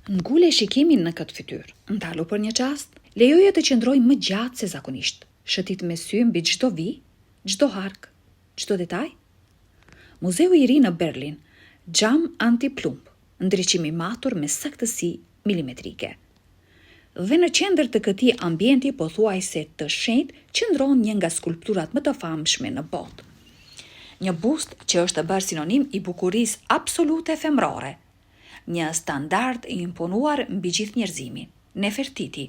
Ngule shikimin në këtë fytyrë, ndalu për një çast, lejoje të qëndroj më gjatë se zakonisht. Shëtit me sy mbi çdo vi, çdo hark, çdo detaj. Muzeu i ri në Berlin, xham anti-plumb, ndriçim i matur me saktësi milimetrike. Dhe në qendër të këtij ambienti pothuajse të shenjtë qëndron një nga skulpturat më të famshme në botë. Një bust që është bërë sinonim i bukurisë absolute femrore. Një standard i imponuar mbi gjithë njerëzimin, Nefertiti.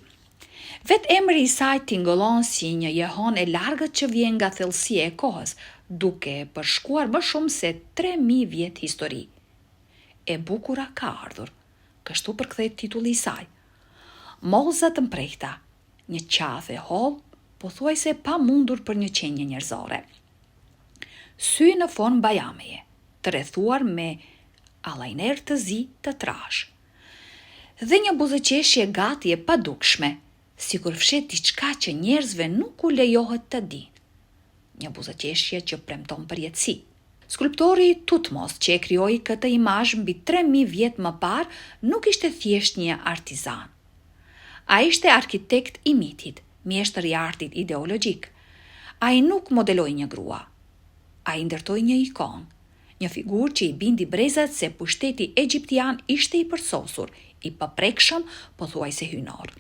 Vetë emri i saj tingëllon si një jehon e largët që vjen nga thellësia e kohës, duke përshkuar më shumë se 3000 vjet histori. E bukura ka ardhur, kështu përkthehet titulli i saj. Moza të mprehta, një qafe holl, pothuajse pa mundur për një qenie njerëzore. Sy në formë bajameje, të rrethuar me allajner të zi të trash. Dhe një buzëqeshje gati e padukshme, sikur fshet diçka që njerëzve nuk u lejohet të dinë. Një buzëqeshje që premton përjetësi. Skulptori Tutmos që e krijoi këtë imazh mbi 3000 vjet më parë nuk ishte thjesht një artizan. Ai ishte arkitekt i mitit, mjeshtër i artit ideologjik. Ai nuk modeloi një grua. Ai ndërtoi një ikonë, një figurë që i bindi brezat se pushteti egjiptian ishte i përsosur, i paprekshëm, pothuajse hynor.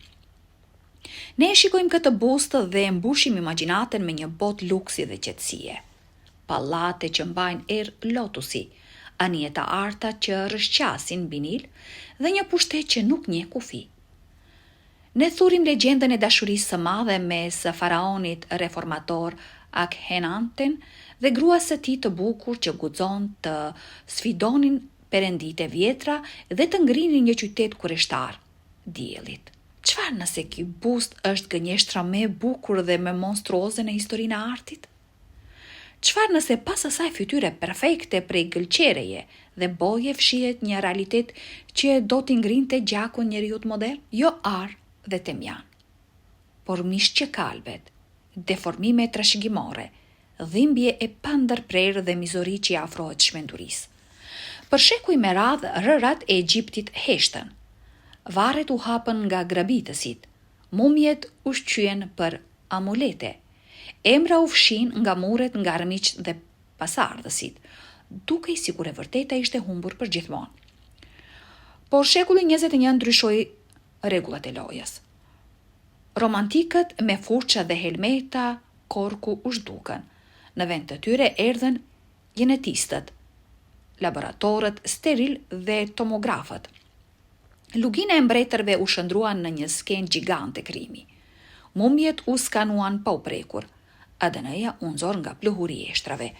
Ne shikojmë këtë bustë dhe mbushim imagjinatën me një botë luksi dhe qetësie. Pallate që mbajnë erë lotusi, anije të arta që rrëshqasin binil dhe një pushtet që nuk njeh kufi. Ne thurim legjendën e dashurisë së madhe mes faraonit reformator Akhenaten dhe gruas së tij të bukur që guxon të sfidonin perënditë e vjetra dhe të ngrinin një qytet kureshtar, diellit. Çfarë nëse ky bust është gënjeshtra më e bukur dhe më monstruoze në historinë e artit? Çfarë nëse pas asaj fytyre perfekte prej gëlqereje dhe boje fshihet një realitet që do t'i ngrinte gjakun njeriut modern? Jo ar dhe temjan, por mish që kalbet, deformime trashëgimore, dhimbje e pandërprerë dhe mizori që afrohet shmendurisë. Për shekuj me radhë, rërat e Egjiptit heshtën. Varet u hapën nga grabitësit, mumjet u shqyen për amulete, emra u fshin nga muret nga armiq dhe pasardhësit, duke i sikur e vërteta ishte humbur për gjithmonë. Por shekulli 21 ndryshoi rregullat e lojës. Romantikët me furça dhe helmeta korku u zhdukën. Në vend të tyre erdhën genetistët, laboratorët steril dhe tomografët. Lugina e mbretërve u shndruan në një skenë gjigante krimi. Mumjet u skanuan pa u prekur. ADN-ja u nxor nga pluhuri i eshtrave.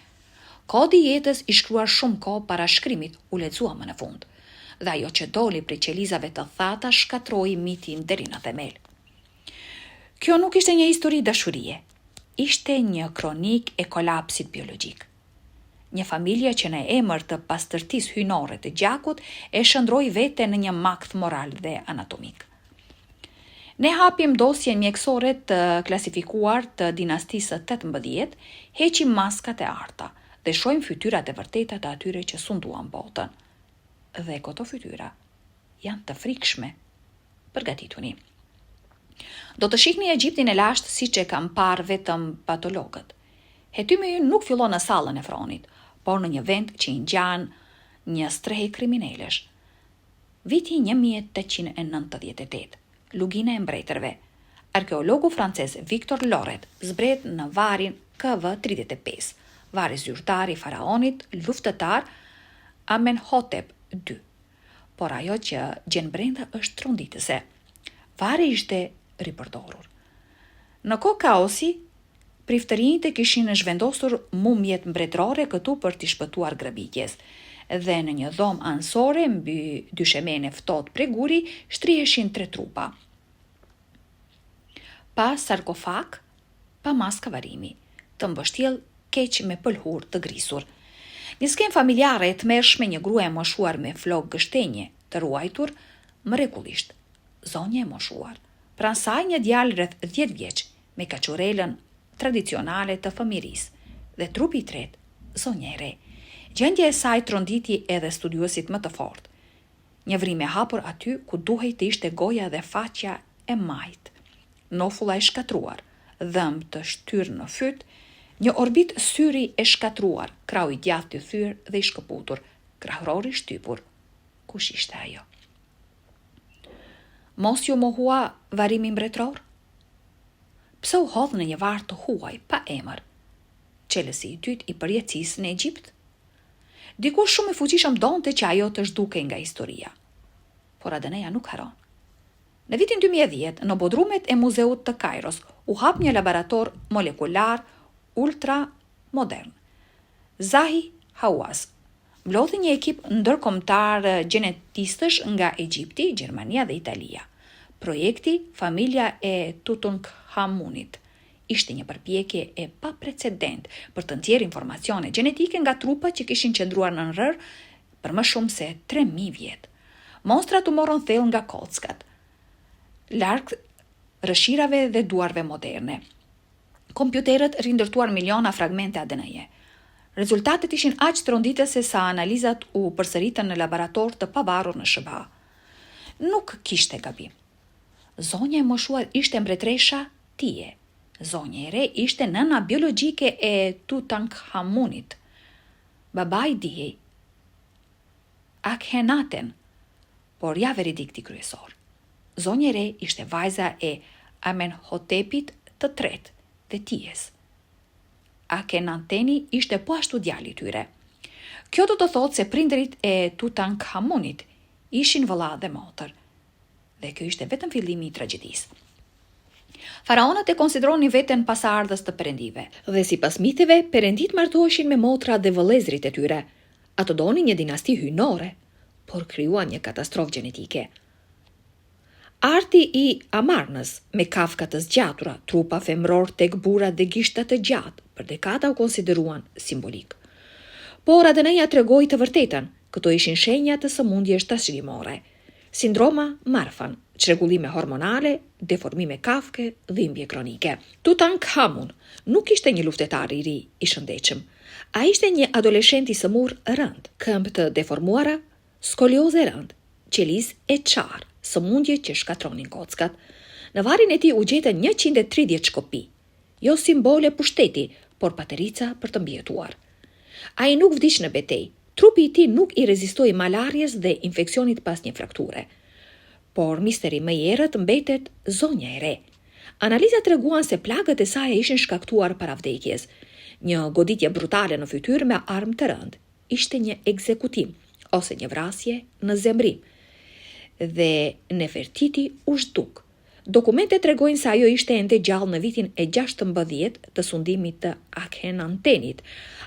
Kodi i jetës i shkruar shumë kohë para shkrimit u lexua më në fund. Dhe ajo që doli prej qelizave të thata shkatroi mitin deri në themel. Kjo nuk ishte një histori dashurie. Ishte një kronik e kolapsit biologjik. Një familje që në emër të pastërtisë hynore të gjakut e shndroi veten në një makth moral dhe anatomik. Ne hapim dosjen mjekësore të klasifikuar të dinastisë së 18, heqim maskat e arta dhe shohim fytyrat e vërteta të atyre që sunduan botën. Dhe këto fytyra janë të frikshme. Përgatituni. Do të shihni Egjiptin e lashtë siç e kanë parë vetëm patologët. Hetymi nuk fillon në sallën e fronit, por në një vend që i ngjan një strehë kriminalesh. Viti 1898, lugina e mbretërve. Arkeologu francez Victor Loret zbret në varin KV35, vari zyrtar i faraonit luftëtar Amenhotep II. Por ajo që gjen brenda është tronditëse. Vari ishte ripërdorur. Në kohë kaosi, priftërinjtë kishin zhvendosur mumjet mbretërore këtu për t'i shpëtuar grabitjes, dhe në një dhomë anësore mbi dyshemene ftohtë preguri shtriheshin 3 trupa. Pa sarkofag, pa maska varimi, të mbështjell keq me pëlhur të grisur. Një skenë familjare e tmerrshme, një grua e moshuar me flokë gështenje të ruajtur mrekullisht, zonja e moshuar. Pranë saj një djalë rreth 10 vjeç me kaçurelën tradicionale të fëmirisë dhe trupi i tretë, zonja e re. Gjendja e saj tronditi edhe studiuesit më të fortë. Një vrim e hapur aty ku duhej të ishte goja dhe faqja e majt. Nofulla e shkatruar, dhëmb të shtyrë në fyt, një orbit syri e shkatruar, krau i djathtë i thyrë dhe i shkëputur, krahërori shtypur. Kush ishte ajo? Mos ju mohua varimi mbretror? Pse u hodh në një varr të huaj pa emër? Çelësi i dytë i përjetësisë në Egjipt? Dikush shumë i fuqishëm donte që ajo të zhdukej nga historia. Por ADN-ja nuk haron. Në vitin 2010, në bodrumet e muzeut të Kairos, u hap një laborator molekular ultra modern. Zahi Hawass mblodhi një ekip ndërkombëtar gjenetistësh nga Egjipti, Gjermania dhe Italia. Projekti Familja e Tutankhamunit ishte një përpjekje e paprecedent për të nxjerrë informacione gjenetike nga trupat që kishin qëndruar në rrër për më shumë se 3000 vjet. Monstrat u morën thellë nga kockat, larg rëshirave dhe duarve moderne. Kompjuterët rindërtuar miliona fragmente ADN-je. Rezultatet ishin aq tronditëse sa analizat u përsëritën në laborator të pavarur në SBA. Nuk kishte gabim. Zonja e moshuar ishte mbretresha Tije. Zonja e re ishte nëna biologjike e Tutankhamunit. Babai Dijej Akhenaten, por ja veridikti kryesor. Zonja e re ishte vajza e Amenhotepit të tretë dhe Tijes. Akhenateni ishte po ashtu djali i tyre. Kjo do të thotë se prindërit e Tutankhamunit ishin vëlla dhe motër. Dhe kjo ishte vetëm fillimi i tragjedisë. Faraonët e konsideronin veten pasardhës të perëndive, dhe sipas miteve, perëndit martoheshin me motra dhe vëllezërit e tyre. Ato donin një dinasti hyjnore, por krijuan një katastrofë gjenetike. Arti i Amarnës, me kafka të zgjatura, trupa femror tek burra dhe gishta të gjatë, për dekada u konsideruan simbolik. Por ADN-ja tregoi të vërtetën, këto ishin shenja të sëmundjesh trashëgimore. Sindroma Marfan, çrregullime hormonale, deformime kafke, dhimbje kronike. Tutankhamun nuk ishte një luftetar i ri i shëndetshëm. Ai ishte një adoleshent i sëmur rënd, këmbë të deformuara, skolioze rënd, qelizë e çarë, sëmundje që shkatronin kockat. Në varrin e tij u gjetën 130 shkopi, jo simbole pushteti, por paterica për të mbijetuar. Ai nuk vdiq në betejë. Trupi i tij nuk i rezistoi malarjes dhe infeksionit pas një frakture. Por misteri më i errët mbetet zonja e re. Analizat treguan se plagët e saj ishin shkaktuar para vdekjes. Një goditje brutale në fytyrë me armë të rëndë. Ishte një ekzekutim ose një vrasje në zemrim. Dhe Nefertiti u zhduk. Dokumentet tregojnë se ajo ishte ende gjallë në vitin e 16 të sundimit të Akhenatenit.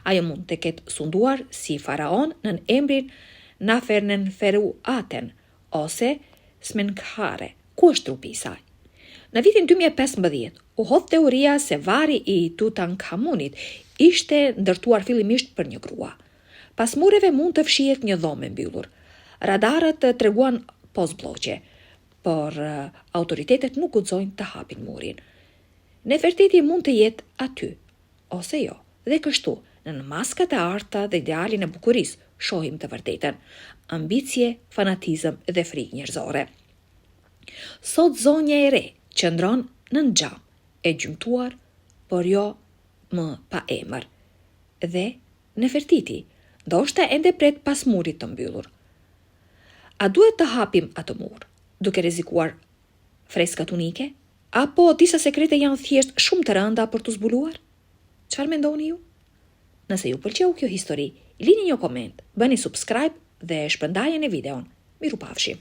Ajo mund të ketë sunduar si faraon në emrin Neferuaten ose Smenkhare. Ku është trupi i saj? Në vitin 2015 u hodh teoria se varri i Tutankhamunit ishte ndërtuar fillimisht për një grua. Pas mureve mund të fshihet një dhomë e mbyllur. Radarët treguan posbllogje, por autoritetet nuk guxojnë të hapin murin. Nefertiti mund të jetë aty, ose jo, dhe kështu, në maskat e arta dhe idealin e bukurisë, shohim të vërtetën, ambicie, fanatizëm dhe frikë njerëzore. Sot zonja e re qëndron në xham, e gjymtuar, por jo më pa emër. Dhe Nefertiti, ndoshta ende pret pas murit të mbyllur. A duhet të hapim atë mur, duke rrezikuar freskat unike, apo disa sekrete janë thjesht shumë të rënda për të zbuluar? Çfarë mendoni ju? Nëse ju pëlqeu kjo histori, lini një koment, bëni subscribe dhe shpërndajeni videon. Mirupafshim.